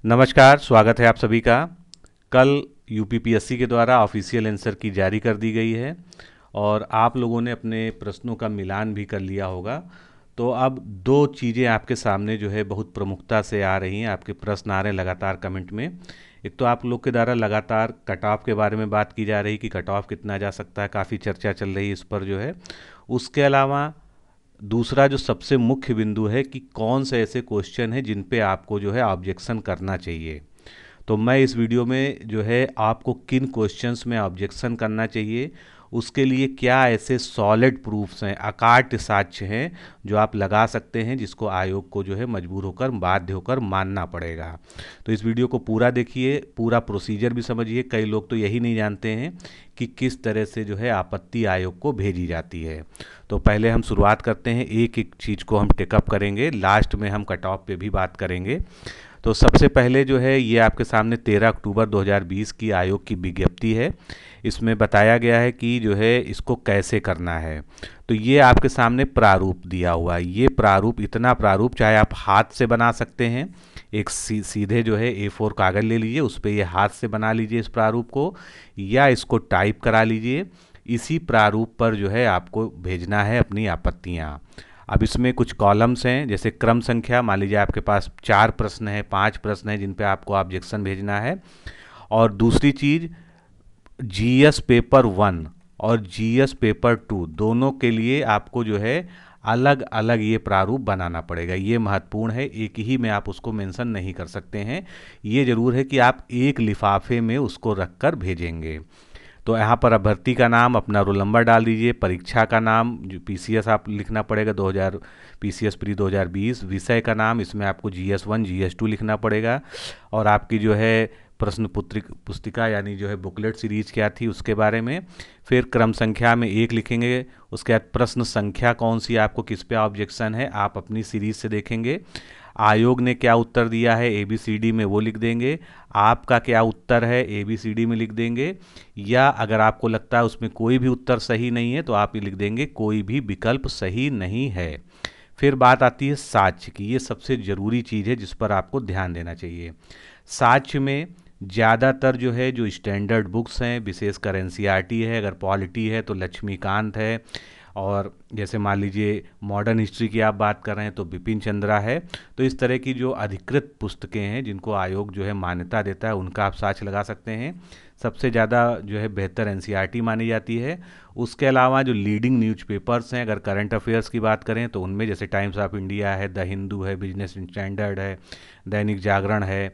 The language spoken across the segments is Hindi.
नमस्कार, स्वागत है आप सभी का। कल यूपीपीएससी के द्वारा ऑफिशियल आंसर की जारी कर दी गई है और आप लोगों ने अपने प्रश्नों का मिलान भी कर लिया होगा। तो अब दो चीज़ें आपके सामने जो है बहुत प्रमुखता से आ रही हैं, आपके प्रश्न आ रहे हैं लगातार कमेंट में। एक तो आप लोग के द्वारा लगातार कट ऑफ के बारे में बात की जा रही कि कट ऑफ कितना जा सकता है, काफ़ी चर्चा चल रही है इस पर जो है। उसके अलावा दूसरा जो सबसे मुख्य बिंदु है कि कौन से ऐसे क्वेश्चन हैं जिन पे आपको जो है ऑब्जेक्शन करना चाहिए। तो मैं इस वीडियो में जो है आपको किन क्वेश्चंस में ऑब्जेक्शन करना चाहिए, उसके लिए क्या ऐसे सॉलिड प्रूफ्स हैं, अकाट्य साक्ष्य हैं जो आप लगा सकते हैं, जिसको आयोग को जो है मजबूर होकर बाध्य होकर मानना पड़ेगा। तो इस वीडियो को पूरा देखिए, पूरा प्रोसीजर भी समझिए। कई लोग तो यही नहीं जानते हैं कि किस तरह से जो है आपत्ति आयोग को भेजी जाती है। तो पहले हम शुरुआत करते हैं, एक एक चीज़ को हम टेकअप करेंगे, लास्ट में हम कट ऑफ पे भी बात करेंगे। तो सबसे पहले जो है ये आपके सामने 13 अक्टूबर 2020 की आयोग की विज्ञप्ति है। इसमें बताया गया है कि जो है इसको कैसे करना है। तो ये आपके सामने प्रारूप दिया हुआ है। ये प्रारूप, इतना प्रारूप चाहे आप हाथ से बना सकते हैं, एक सीधे जो है A4 कागज़ ले लीजिए, उस पर ये हाथ से बना लीजिए इस प्रारूप को, या इसको टाइप करा लीजिए। इसी प्रारूप पर जो है आपको भेजना है अपनी आपत्तियाँ। अब इसमें कुछ कॉलम्स हैं, जैसे क्रम संख्या, मान लीजिए आपके पास 4 प्रश्न हैं, 5 प्रश्न हैं जिन पे आपको ऑब्जेक्शन भेजना है। और दूसरी चीज़, जीएस पेपर 1 और जीएस पेपर 2 दोनों के लिए आपको जो है अलग अलग ये प्रारूप बनाना पड़ेगा। ये महत्वपूर्ण है, एक ही में आप उसको मेंशन नहीं कर सकते हैं। ये ज़रूर है कि आप एक लिफाफे में उसको रख कर भेजेंगे। तो यहाँ पर अभ्यर्थी का नाम, अपना रोल नंबर डाल दीजिए, परीक्षा का नाम जो पीसीएस आप लिखना पड़ेगा 2000, पीसीएस प्री 2020, विषय का नाम इसमें आपको जीएस 1 जीएस 2 लिखना पड़ेगा, और आपकी जो है प्रश्न पुस्तिका यानी जो है बुकलेट सीरीज क्या थी उसके बारे में। फिर क्रम संख्या में 1 लिखेंगे। उसके बाद प्रश्न संख्या कौन सी आपको किस पे ऑब्जेक्शन है आप अपनी सीरीज से देखेंगे। आयोग ने क्या उत्तर दिया है ABCD में वो लिख देंगे, आपका क्या उत्तर है ABCD में लिख देंगे, या अगर आपको लगता है उसमें कोई भी उत्तर सही नहीं है तो आप ये लिख देंगे कोई भी विकल्प सही नहीं है। फिर बात आती है साक्ष्य की। ये सबसे ज़रूरी चीज़ है जिस पर आपको ध्यान देना चाहिए। साक्ष्य में ज़्यादातर जो है जो स्टैंडर्ड बुक्स हैं, विशेषकर NCERT है, अगर पॉलिटी है तो लक्ष्मीकांत है, और जैसे मान लीजिए मॉडर्न हिस्ट्री की आप बात कर रहे हैं तो बिपिन चंद्रा है। तो इस तरह की जो अधिकृत पुस्तकें हैं जिनको आयोग जो है मान्यता देता है उनका आप साक्ष्य लगा सकते हैं। सबसे ज़्यादा जो है बेहतर NCERT मानी जाती है। उसके अलावा जो लीडिंग न्यूज़पेपर्स हैं, अगर करंट अफेयर्स की बात करें तो उनमें जैसे टाइम्स ऑफ इंडिया है, द हिंदू है, बिजनेस स्टैंडर्ड है, दैनिक जागरण है,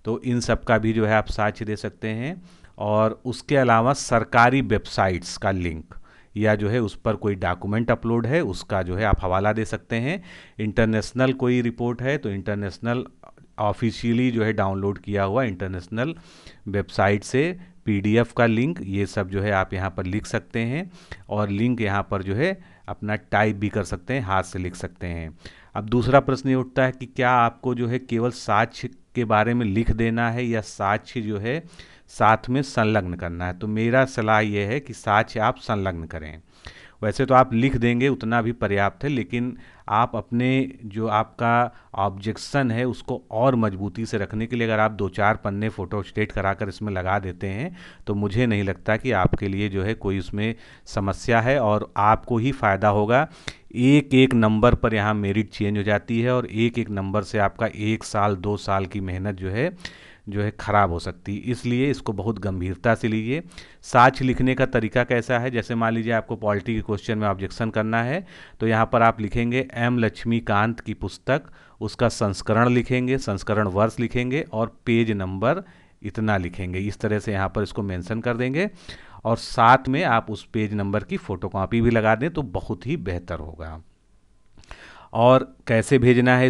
तो इन सब का भी जो है आप साक्ष्य दे सकते हैं। और उसके अलावा सरकारी वेबसाइट्स का लिंक या जो है उस पर कोई डॉक्यूमेंट अपलोड है उसका जो है आप हवाला दे सकते हैं। इंटरनेशनल कोई रिपोर्ट है तो इंटरनेशनल ऑफिशियली जो है डाउनलोड किया हुआ इंटरनेशनल वेबसाइट से PDF का लिंक, ये सब जो है आप यहाँ पर लिख सकते हैं। और लिंक यहाँ पर जो है अपना टाइप भी कर सकते हैं, हाथ से लिख सकते हैं। अब दूसरा प्रश्न ये उठता है कि क्या आपको जो है केवल साक्ष्य के बारे में लिख देना है या साक्ष्य जो है साथ में संलग्न करना है। तो मेरा सलाह ये है कि साक्ष्य आप संलग्न करें। वैसे तो आप लिख देंगे उतना भी पर्याप्त है, लेकिन आप अपने जो आपका ऑब्जेक्शन है उसको और मजबूती से रखने के लिए अगर आप 2-4 पन्ने फ़ोटो स्टेट कराकर इसमें लगा देते हैं तो मुझे नहीं लगता कि आपके लिए जो है कोई उसमें समस्या है, और आपको ही फ़ायदा होगा। एक एक नंबर पर यहाँ मेरिट चेंज हो जाती है और एक एक नंबर से आपका 1 साल 2 साल की मेहनत जो है ख़राब हो सकती है। इसलिए इसको बहुत गंभीरता से लीजिए। साक्ष्य लिखने का तरीका कैसा है, जैसे मान लीजिए आपको पॉलिटी के क्वेश्चन में ऑब्जेक्शन करना है तो यहाँ पर आप लिखेंगे M लक्ष्मीकांत की पुस्तक, उसका संस्करण लिखेंगे, संस्करण वर्ष लिखेंगे और पेज नंबर इतना लिखेंगे। इस तरह से यहाँ पर इसको मेंशन कर देंगे और साथ में आप उस पेज नंबर की फ़ोटोकॉपी भी लगा दें तो बहुत ही बेहतर होगा। और कैसे भेजना है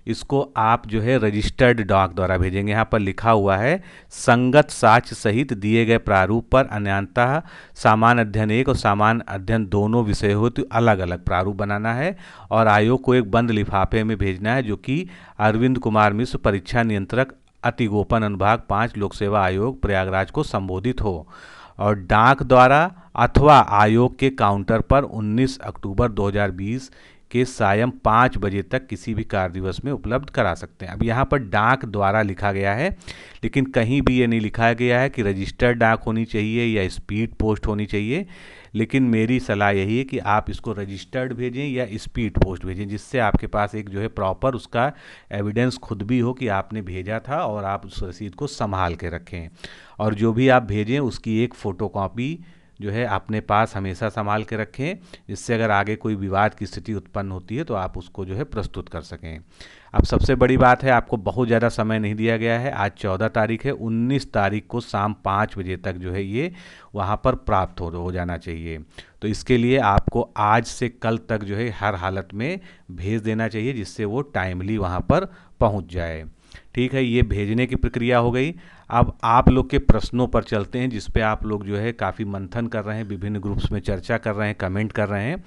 इसको आप जो है रजिस्टर्ड डाक द्वारा भेजेंगे। यहाँ पर लिखा हुआ है संगत साक्ष्य सहित दिए गए प्रारूप पर अन्यतः सामान्य अध्ययन 1 और सामान्य अध्ययन दोनों विषय हो तो अलग अलग प्रारूप बनाना है और आयोग को एक बंद लिफाफे में भेजना है, जो कि अरविंद कुमार मिश्र, परीक्षा नियंत्रक, अति गोपन अनुभाग 5, लोक सेवा आयोग, प्रयागराज को संबोधित हो। और डाक द्वारा अथवा आयोग के काउंटर पर 19 अक्टूबर 2020 के सायं 5 बजे तक किसी भी कार्य दिवस में उपलब्ध करा सकते हैं। अब यहाँ पर डाक द्वारा लिखा गया है, लेकिन कहीं भी ये नहीं लिखा गया है कि रजिस्टर्ड डाक होनी चाहिए या स्पीड पोस्ट होनी चाहिए। लेकिन मेरी सलाह यही है कि आप इसको रजिस्टर्ड भेजें या स्पीड पोस्ट भेजें, जिससे आपके पास एक जो है प्रॉपर उसका एविडेंस खुद भी हो कि आपने भेजा था और आप उस रसीद को संभाल के रखें। और जो भी आप भेजें उसकी एक फ़ोटोकॉपी जो है अपने पास हमेशा संभाल के रखें, जिससे अगर आगे कोई विवाद की स्थिति उत्पन्न होती है तो आप उसको जो है प्रस्तुत कर सकें। अब सबसे बड़ी बात है, आपको बहुत ज़्यादा समय नहीं दिया गया है। आज 14 तारीख है, 19 तारीख को शाम 5 बजे तक जो है ये वहाँ पर प्राप्त हो जाना चाहिए। तो इसके लिए आपको आज से कल तक जो है हर हालत में भेज देना चाहिए, जिससे वो टाइमली वहाँ पर पहुँच जाए। ठीक है, ये भेजने की प्रक्रिया हो गई। अब आप लोग के प्रश्नों पर चलते हैं, जिस पे आप लोग जो है काफ़ी मंथन कर रहे हैं, विभिन्न ग्रुप्स में चर्चा कर रहे हैं, कमेंट कर रहे हैं।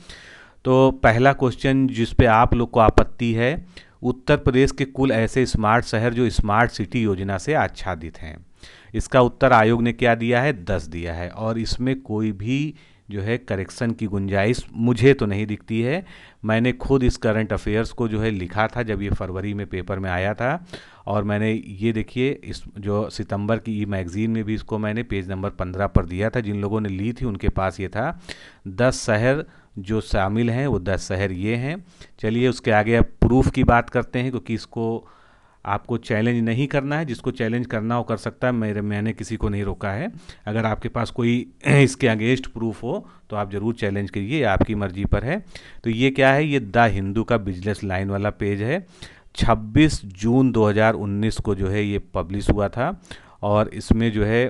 तो पहला क्वेश्चन जिस पे आप लोग को आपत्ति है, उत्तर प्रदेश के कुल ऐसे स्मार्ट शहर जो स्मार्ट सिटी योजना से आच्छादित हैं। इसका उत्तर आयोग ने क्या दिया है? 10 दिया है, और इसमें कोई भी जो है करेक्शन की गुंजाइश मुझे तो नहीं दिखती है। मैंने खुद इस करंट अफेयर्स को जो है लिखा था जब ये फरवरी में पेपर में आया था, और मैंने ये देखिए इस जो सितंबर की ई मैगज़ीन में भी इसको मैंने पेज नंबर 15 पर दिया था। जिन लोगों ने ली थी उनके पास ये था। 10 शहर जो शामिल हैं वो 10 शहर ये हैं। चलिए उसके आगे अब प्रूफ की बात करते हैं, क्योंकि इसको आपको चैलेंज नहीं करना है, जिसको चैलेंज करना हो कर सकता है। मैंने किसी को नहीं रोका है। अगर आपके पास कोई इसके अगेंस्ट प्रूफ हो तो आप ज़रूर चैलेंज करिए, ये आपकी मर्जी पर है। तो ये क्या है? ये द हिंदू का बिजनेस लाइन वाला पेज है। 26 जून 2019 को जो है ये पब्लिश हुआ था, और इसमें जो है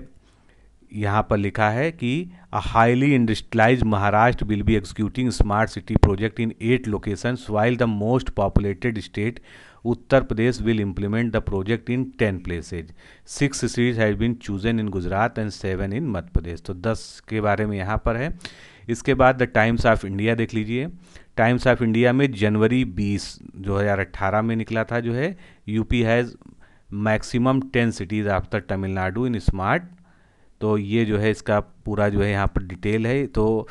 यहाँ पर लिखा है कि a highly industrialised Maharashtra will be executing smart city project in 8 locations while the most populated state Uttar Pradesh will implement the project in 10 places. 6 cities have been chosen in Gujarat and 7 in Madhya Pradesh. तो 10 के बारे में यहाँ पर है। इसके बाद द टाइम्स ऑफ इंडिया देख लीजिए। टाइम्स ऑफ इंडिया में जनवरी 20 2018 में निकला था जो है, UP has maximum 10 cities after Tamil Nadu in smart. तो ये जो है इसका पूरा जो है यहाँ पर डिटेल है। तो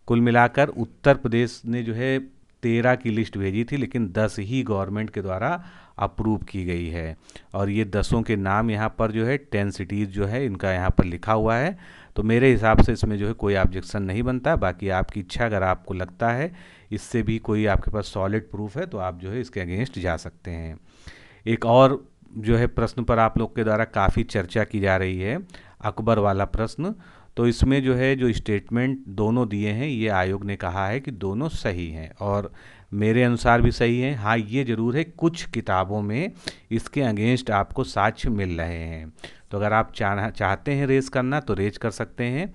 कुल मिलाकर उत्तर प्रदेश ने जो है 13 की लिस्ट भेजी थी, लेकिन 10 ही गवर्नमेंट के द्वारा अप्रूव की गई है, और ये 10 के नाम यहाँ पर जो है 10 सिटीज़ जो है इनका यहाँ पर लिखा हुआ है। तो मेरे हिसाब से इसमें जो है कोई ऑब्जेक्शन नहीं बनता। बाकी आपकी इच्छा, अगर आपको लगता है इससे भी कोई आपके पास सॉलिड प्रूफ है तो आप जो है इसके अगेंस्ट जा सकते हैं। एक और जो है प्रश्न पर आप लोग के द्वारा काफ़ी चर्चा की जा रही है, अकबर वाला प्रश्न। तो इसमें जो है जो स्टेटमेंट दोनों दिए हैं, ये आयोग ने कहा है कि दोनों सही हैं, और मेरे अनुसार भी सही हैं। हाँ, ये ज़रूर है कुछ किताबों में इसके अगेंस्ट आपको साक्ष्य मिल रहे हैं। तो अगर आप चाहते हैं रेज करना तो रेज कर सकते हैं,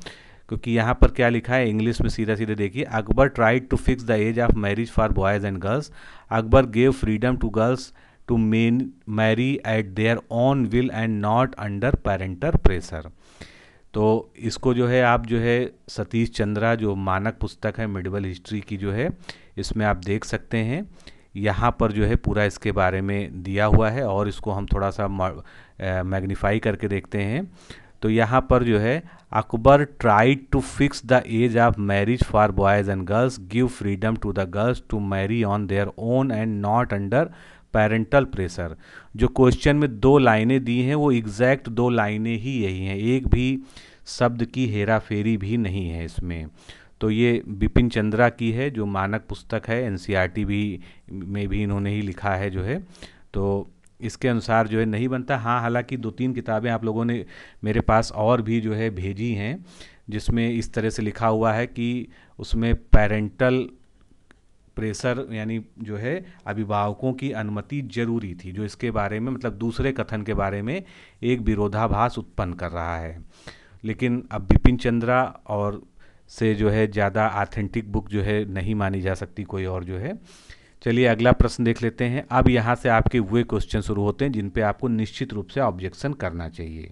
क्योंकि यहाँ पर क्या लिखा है इंग्लिश में, सीधा सीधे देखिए। Akbar tried to fix the age of marriage for boys and girls. Akbar gave freedom to girls to marry at their own will and not under parental pressure. तो इसको जो है आप जो है सतीश चंद्रा जो मानक पुस्तक है मिडिवल हिस्ट्री की जो है, इसमें आप देख सकते हैं। यहाँ पर जो है पूरा इसके बारे में दिया हुआ है, और इसको हम थोड़ा सा मैग्नीफाई करके देखते हैं। तो यहाँ पर जो है Akbar tried to fix the age of marriage for boys and girls, give freedom to the girls to marry on their own and not under parental pressure. जो क्वेश्चन में 2 लाइनें दी हैं वो एग्जैक्ट 2 लाइनें ही यही हैं, एक भी शब्द की हेरा फेरी भी नहीं है इसमें। तो ये बिपिन चंद्रा की है जो मानक पुस्तक है, एनसीईआरटी भी में भी इन्होंने ही लिखा है जो है। तो इसके अनुसार जो है नहीं बनता। हाँ, हालांकि 2-3 किताबें आप लोगों ने मेरे पास और भी जो है भेजी हैं, जिसमें इस तरह से लिखा हुआ है कि उसमें पेरेंटल प्रेशर यानी जो है अभिभावकों की अनुमति जरूरी थी, जो इसके बारे में मतलब दूसरे कथन के बारे में एक विरोधाभास उत्पन्न कर रहा है। लेकिन अब बिपिन चंद्रा और से जो है ज़्यादा ऑथेंटिक बुक जो है नहीं मानी जा सकती कोई और जो है। चलिए अगला प्रश्न देख लेते हैं। अब यहाँ से आपके वो क्वेश्चन शुरू होते हैं जिन पे आपको निश्चित रूप से ऑब्जेक्शन करना चाहिए,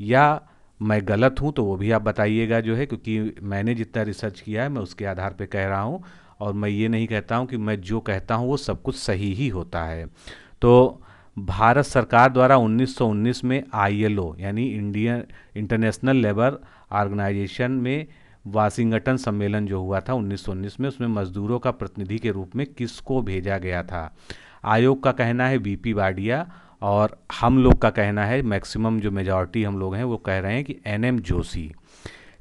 या मैं गलत हूँ तो वो भी आप बताइएगा जो है, क्योंकि मैंने जितना रिसर्च किया है मैं उसके आधार पे कह रहा हूँ, और मैं ये नहीं कहता हूँ कि मैं जो कहता हूँ वो सब कुछ सही ही होता है। तो भारत सरकार द्वारा 1919 में ILO यानी इंडियन इंटरनेशनल लेबर ऑर्गेनाइजेशन में वाशिंगटन सम्मेलन जो हुआ था 1919 में, उसमें मजदूरों का प्रतिनिधि के रूप में किसको भेजा गया था? आयोग का कहना है वीपी वाडिया, और हम लोग का कहना है, मैक्सिमम जो मेजॉरिटी हम लोग हैं वो कह रहे हैं कि एनएम जोशी।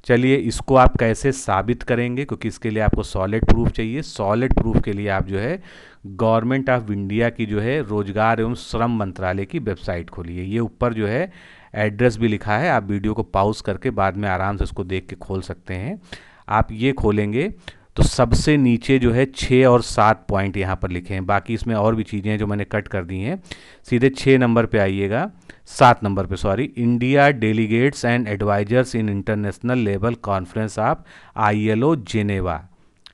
चलिए इसको आप कैसे साबित करेंगे, क्योंकि इसके लिए आपको सॉलिड प्रूफ चाहिए। सॉलिड प्रूफ के लिए आप जो है गवर्नमेंट ऑफ इंडिया की जो है रोजगार एवं श्रम मंत्रालय की वेबसाइट खोलिए। ये ऊपर जो है एड्रेस भी लिखा है, आप वीडियो को पॉज करके बाद में आराम से इसको देख के खोल सकते हैं। आप ये खोलेंगे तो सबसे नीचे जो है 6 और 7 पॉइंट यहाँ पर लिखे हैं, बाकी इसमें और भी चीज़ें हैं जो मैंने कट कर दी हैं। सीधे 6 नंबर पे आइएगा, 7 नंबर पे sorry, India delegates and advisers in international level conference of ILO Geneva.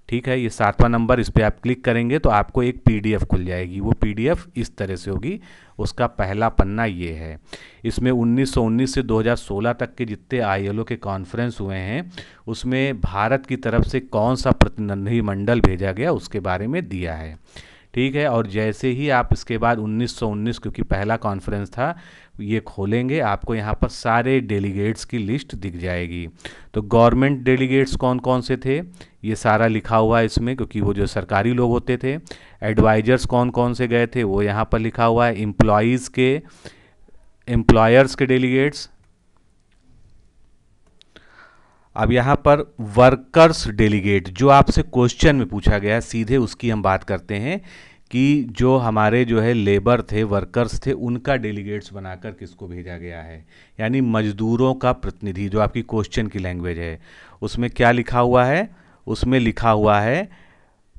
ठीक है, ये 7वां नंबर, इस पर आप क्लिक करेंगे तो आपको एक PDF खुल जाएगी। वो PDF इस तरह से होगी, उसका पहला पन्ना ये है। इसमें 1919 से 2016 तक के जितने ILO के कॉन्फ्रेंस हुए हैं उसमें भारत की तरफ से कौन सा प्रतिनिधिमंडल भेजा गया उसके बारे में दिया है। ठीक है, और जैसे ही आप इसके बाद 1919, क्योंकि पहला कॉन्फ्रेंस था, ये खोलेंगे आपको यहाँ पर सारे डेलीगेट्स की लिस्ट दिख जाएगी। तो गवर्नमेंट डेलीगेट्स कौन कौन से थे ये सारा लिखा हुआ है इसमें, क्योंकि वो जो सरकारी लोग होते थे। एडवाइजर्स कौन कौन से गए थे वो यहाँ पर लिखा हुआ है। एम्प्लॉयर्स के डेलीगेट्स। अब यहाँ पर वर्कर्स डेलीगेट, जो आपसे क्वेश्चन में पूछा गया है सीधे उसकी हम बात करते हैं कि जो हमारे जो है लेबर थे, वर्कर्स थे, उनका डेलीगेट्स बनाकर किसको भेजा गया है, यानी मजदूरों का प्रतिनिधि, जो आपकी क्वेश्चन की लैंग्वेज है। उसमें क्या लिखा हुआ है? उसमें लिखा हुआ है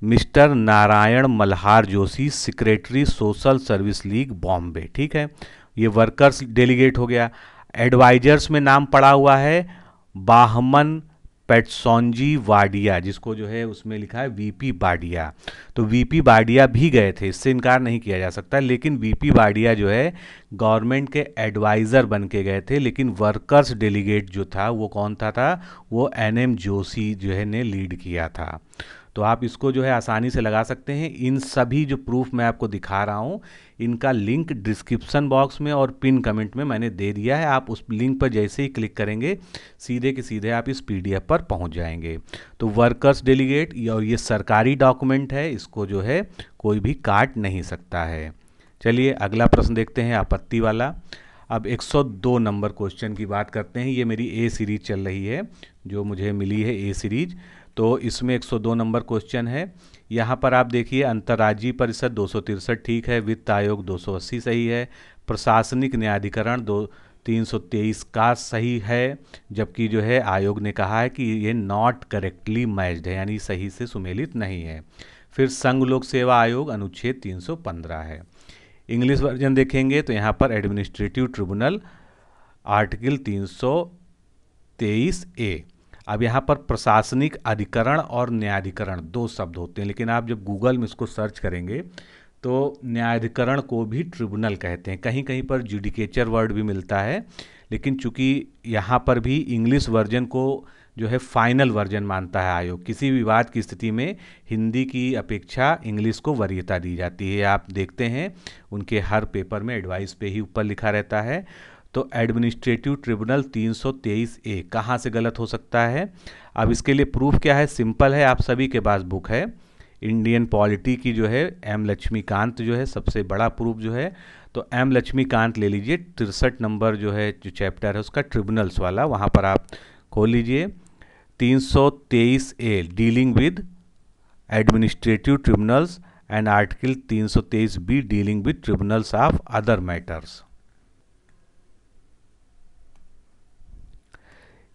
mister Narayan Malhar Joshi, secretary social service league Bombay. ठीक है, ये वर्कर्स डेलीगेट हो गया। एडवाइजर्स में नाम पड़ा हुआ है बाहमन पेट्सोंजी वाडिया, जिसको जो है उसमें लिखा है वीपी वाडिया। तो वीपी वाडिया भी गए थे, इससे इनकार नहीं किया जा सकता, लेकिन वीपी वाडिया जो है गवर्नमेंट के एडवाइज़र बन के गए थे। लेकिन वर्कर्स डेलीगेट जो था वो कौन था वो एनएम जोशी जो है ने लीड किया था। तो आप इसको जो है आसानी से लगा सकते हैं। इन सभी जो प्रूफ मैं आपको दिखा रहा हूँ इनका लिंक डिस्क्रिप्शन बॉक्स में और पिन कमेंट में मैंने दे दिया है। आप उस लिंक पर जैसे ही क्लिक करेंगे सीधे के सीधे आप इस PDF पर पहुंच जाएंगे। तो वर्कर्स डेलीगेट और ये सरकारी डॉक्यूमेंट है, इसको जो है कोई भी काट नहीं सकता है। चलिए अगला प्रश्न देखते हैं, आपत्ति वाला। अब 102 नंबर क्वेश्चन की बात करते हैं। ये मेरी A सीरीज चल रही है, जो मुझे मिली है A सीरीज। तो इसमें 102 नंबर क्वेश्चन है। यहाँ पर आप देखिए, अंतर्राज्यीय परिषद 263 ठीक है, वित्त आयोग 280 सही है, प्रशासनिक न्यायाधिकरण 323 का सही है, जबकि जो है आयोग ने कहा है कि ये नॉट करेक्टली मैच्ड है, यानी सही से सुमेलित नहीं है। फिर संघ लोक सेवा आयोग अनुच्छेद 315 है। इंग्लिश वर्जन देखेंगे तो यहाँ पर एडमिनिस्ट्रेटिव ट्रिब्यूनल आर्टिकल 323A। अब यहाँ पर प्रशासनिक अधिकरण और न्यायाधिकरण 2 शब्द होते हैं, लेकिन आप जब गूगल में इसको सर्च करेंगे तो न्यायाधिकरण को भी ट्रिब्यूनल कहते हैं। कहीं कहीं पर जुडिकेचर वर्ड भी मिलता है, लेकिन चूंकि यहाँ पर भी इंग्लिश वर्जन को जो है फाइनल वर्जन मानता है आयोग। किसी विवाद की स्थिति में हिंदी की अपेक्षा इंग्लिश को वरीयता दी जाती है। आप देखते हैं उनके हर पेपर में एडवाइस पे ही ऊपर लिखा रहता है। तो एडमिनिस्ट्रेटिव ट्रिब्यूनल 323A कहाँ से गलत हो सकता है? अब इसके लिए प्रूफ क्या है? सिंपल है, आप सभी के पास बुक है इंडियन पॉलिटी की, जो है M लक्ष्मीकांत जो है सबसे बड़ा प्रूफ जो है। तो M लक्ष्मीकांत ले लीजिए, 63 नंबर जो है जो चैप्टर है उसका ट्रिब्यूनल्स वाला, वहाँ पर आप खोल लीजिए 323A dealing with administrative tribunals and article 323B dealing with tribunals of other matters.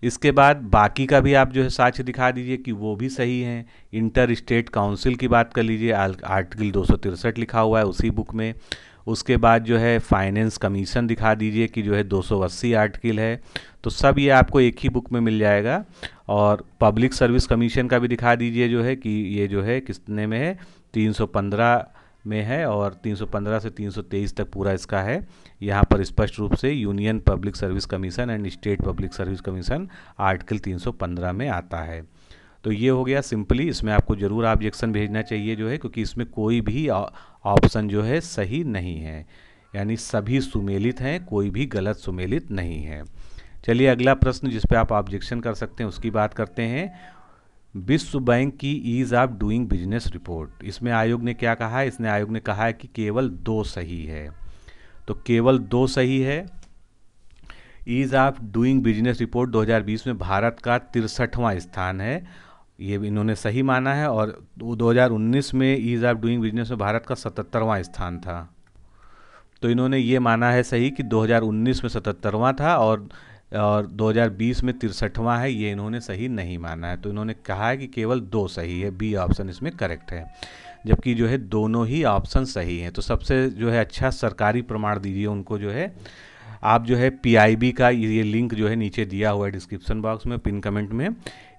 इसके बाद बाकी का भी आप जो है साक्ष्य दिखा दीजिए कि वो भी सही हैं। इंटर स्टेट काउंसिल की बात कर लीजिए, आर्टिकल 263 लिखा हुआ है उसी बुक में। उसके बाद जो है फाइनेंस कमीशन दिखा दीजिए कि जो है 280 आर्टिकल है। तो सब ये आपको एक ही बुक में मिल जाएगा। और पब्लिक सर्विस कमीशन का भी दिखा दीजिए जो है कि ये जो है कितने में है, 315 में है, और 315 से 323 तक पूरा इसका है। यहाँ पर स्पष्ट रूप से union public service commission and state public service commission article 315 में आता है। तो ये हो गया सिंपली। इसमें आपको ज़रूर ऑब्जेक्शन भेजना चाहिए जो है, क्योंकि इसमें कोई भी ऑप्शन जो है सही नहीं है, यानी सभी सुमेलित हैं, कोई भी गलत सुमेलित नहीं है। चलिए अगला प्रश्न जिस पे आप ऑब्जेक्शन कर सकते हैं उसकी बात करते हैं। विश्व बैंक की ease of doing business report, इसमें आयोग ने क्या कहा है? इसने आयोग ने कहा है कि केवल 2 सही है। तो केवल 2 सही है। Ease of doing business report 2020 में भारत का 63वां स्थान है, ये इन्होंने सही माना है। और 2019 में ईज ऑफ डूइंग बिजनेस में भारत का 77वां स्थान था। तो इन्होंने ये माना है सही कि 2019 में 77वां था और 2020 में 63वां है, ये इन्होंने सही नहीं माना है। तो इन्होंने कहा है कि केवल 2 सही है, बी ऑप्शन इसमें करेक्ट है, जबकि जो है दोनों ही ऑप्शन सही हैं। तो सबसे जो है अच्छा सरकारी प्रमाण दीजिए उनको, जो है आप जो है पीआईबी का ये लिंक जो है नीचे दिया हुआ है डिस्क्रिप्शन बॉक्स में, पिन कमेंट में।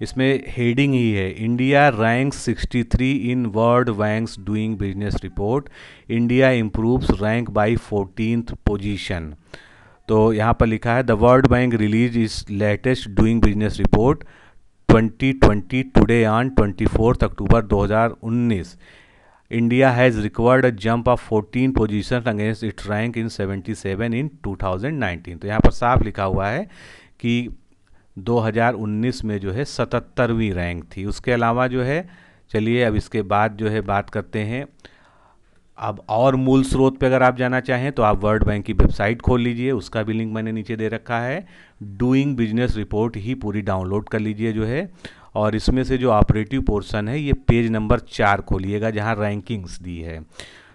इसमें हेडिंग ही है, India rank 63 in world banks doing business report, India improves rank by 14th position. तो यहाँ पर लिखा है द वर्ल्ड बैंक रिलीज इस latest doing business report 2020 today on 24 October 2019। India has recorded a jump of 14 positions against its rank in 77 in 2019। तो यहाँ पर साफ लिखा हुआ है कि 2019 में जो है 77वीं रैंक थी। उसके अलावा जो है, चलिए अब इसके बाद जो है बात करते हैं। अब और मूल स्रोत पे अगर आप जाना चाहें तो आप वर्ल्ड बैंक की वेबसाइट खोल लीजिए, उसका भी लिंक मैंने नीचे दे रखा है। डूइंग बिजनेस रिपोर्ट ही पूरी डाउनलोड कर लीजिए जो है, और इसमें से जो ऑपरेटिव पोर्शन है ये पेज नंबर 4 खोलिएगा जहां रैंकिंग्स दी है।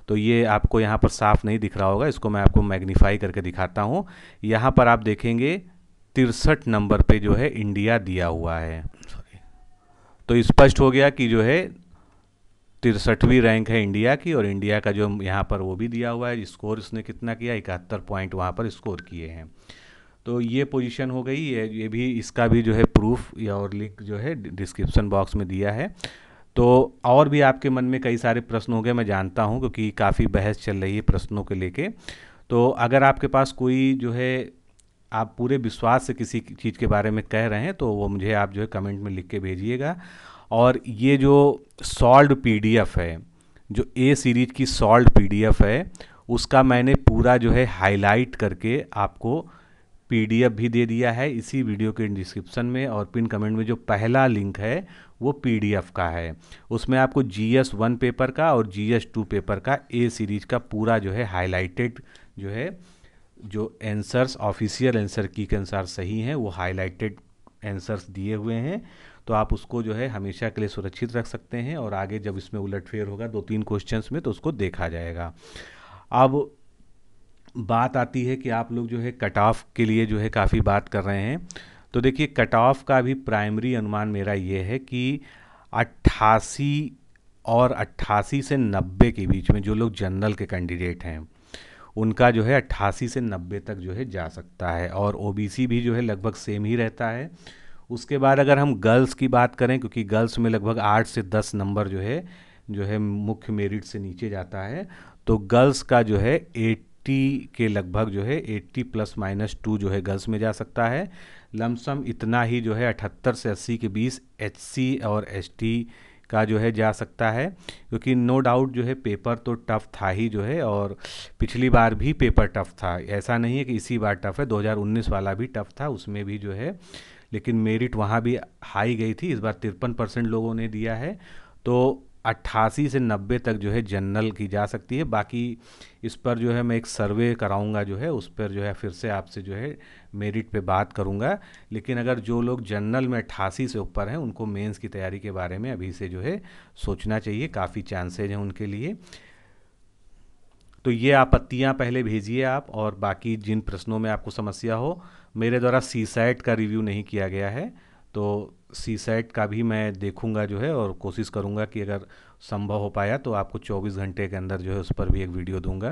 तो ये आपको यहाँ पर साफ नहीं दिख रहा होगा, इसको मैं आपको मैग्नीफाई करके दिखाता हूँ। यहाँ पर आप देखेंगे 63 नंबर पे जो है इंडिया दिया हुआ है। तो स्पष्ट हो गया कि जो है 63वीं रैंक है इंडिया की, और इंडिया का जो यहाँ पर वो भी दिया हुआ है, स्कोर इसने कितना किया, 71 पॉइंट वहाँ पर स्कोर किए हैं। तो ये पोजीशन हो गई है, ये भी इसका भी जो है प्रूफ या और लिंक जो है डिस्क्रिप्शन बॉक्स में दिया है। तो और भी आपके मन में कई सारे प्रश्न हो गए, मैं जानता हूँ, क्योंकि काफ़ी बहस चल रही है प्रश्नों को लेके। तो अगर आपके पास कोई जो है आप पूरे विश्वास से किसी चीज़ के बारे में कह रहे हैं तो वो मुझे आप जो है कमेंट में लिख के भेजिएगा। और ये जो सॉल्व्ड पीडीएफ है, जो ए सीरीज की सॉल्व्ड पीडीएफ है, उसका मैंने पूरा जो है हाईलाइट करके आपको पीडीएफ भी दे दिया है इसी वीडियो के डिस्क्रिप्शन में, और पिन कमेंट में जो पहला लिंक है वो पीडीएफ का है। उसमें आपको GS1 पेपर का और GS2 पेपर का ए सीरीज का पूरा जो है हाईलाइटेड जो है, जो आंसर्स ऑफिशियल आंसर की के अनुसार सही हैं वो हाईलाइटेड आंसर्स दिए हुए हैं। तो आप उसको जो है हमेशा के लिए सुरक्षित रख सकते हैं, और आगे जब इसमें उलटफेर होगा 2-3 क्वेश्चंस में तो उसको देखा जाएगा। अब बात आती है कि आप लोग जो है कट ऑफ के लिए जो है काफ़ी बात कर रहे हैं। तो देखिए कट ऑफ का भी प्राइमरी अनुमान मेरा ये है कि 88 और 88 से 90 के बीच में जो लोग जनरल के कैंडिडेट हैं उनका जो है 88 से 90 तक जो है जा सकता है, और ओबीसी भी जो है लगभग सेम ही रहता है। उसके बाद अगर हम गर्ल्स की बात करें, क्योंकि गर्ल्स में लगभग 8 से 10 नंबर जो है मुख्य मेरिट से नीचे जाता है, तो गर्ल्स का जो है 80 के लगभग जो है 80 ±2 जो है गर्ल्स में जा सकता है। लमसम इतना ही जो है 78 से 80 के बीच एचसी और एसटी का जो है जा सकता है, क्योंकि नो डाउट जो है पेपर तो टफ था ही जो है, और पिछली बार भी पेपर टफ था, ऐसा नहीं है कि इसी बार टफ है, 2019 वाला भी टफ था, उसमें भी जो है, लेकिन मेरिट वहाँ भी हाई गई थी। इस बार 53% लोगों ने दिया है। तो 88 से 90 तक जो है जनरल की जा सकती है। बाकी इस पर जो है मैं एक सर्वे कराऊंगा जो है, उस पर जो है फिर से आपसे जो है मेरिट पे बात करूंगा। लेकिन अगर जो लोग जनरल में 88 से ऊपर हैं उनको मेंस की तैयारी के बारे में अभी से जो है सोचना चाहिए, काफ़ी चांसेज हैं उनके लिए। तो ये आपत्तियां पहले भेजिए आप, और बाकी जिन प्रश्नों में आपको समस्या हो, मेरे द्वारा सीसैट का रिव्यू नहीं किया गया है, तो सीसैट का भी मैं देखूंगा जो है, और कोशिश करूंगा कि अगर संभव हो पाया तो आपको 24 घंटे के अंदर जो है उस पर भी एक वीडियो दूंगा,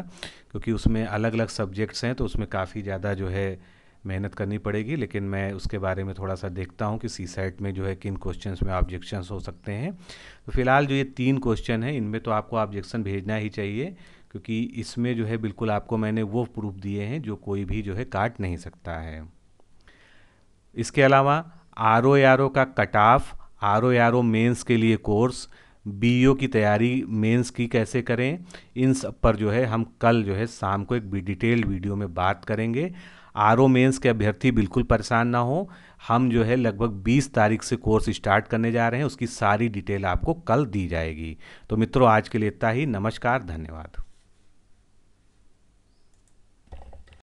क्योंकि उसमें अलग अलग सब्जेक्ट्स हैं तो उसमें काफ़ी ज़्यादा जो है मेहनत करनी पड़ेगी। लेकिन मैं उसके बारे में थोड़ा सा देखता हूँ कि सीसैट में जो है किन क्वेश्चंस में ऑब्जेक्शंस हो सकते हैं। तो फिलहाल जो ये 3 क्वेश्चन हैं इनमें तो आपको ऑब्जेक्शन भेजना ही चाहिए, क्योंकि इसमें जो है बिल्कुल आपको मैंने वो प्रूफ दिए हैं जो कोई भी जो है काट नहीं सकता है। इसके अलावा RO का कट ऑफ, RO मेंस के लिए कोर्स, BO की तैयारी मेंस की कैसे करें, इन सब पर जो है हम कल जो है शाम को एक डिटेल्ड वीडियो में बात करेंगे। आरओ मेंस के अभ्यर्थी बिल्कुल परेशान ना हो। हम जो है लगभग 20 तारीख से कोर्स स्टार्ट करने जा रहे हैं, उसकी सारी डिटेल आपको कल दी जाएगी। तो मित्रों, आज के लिए इतना ही। नमस्कार, धन्यवाद।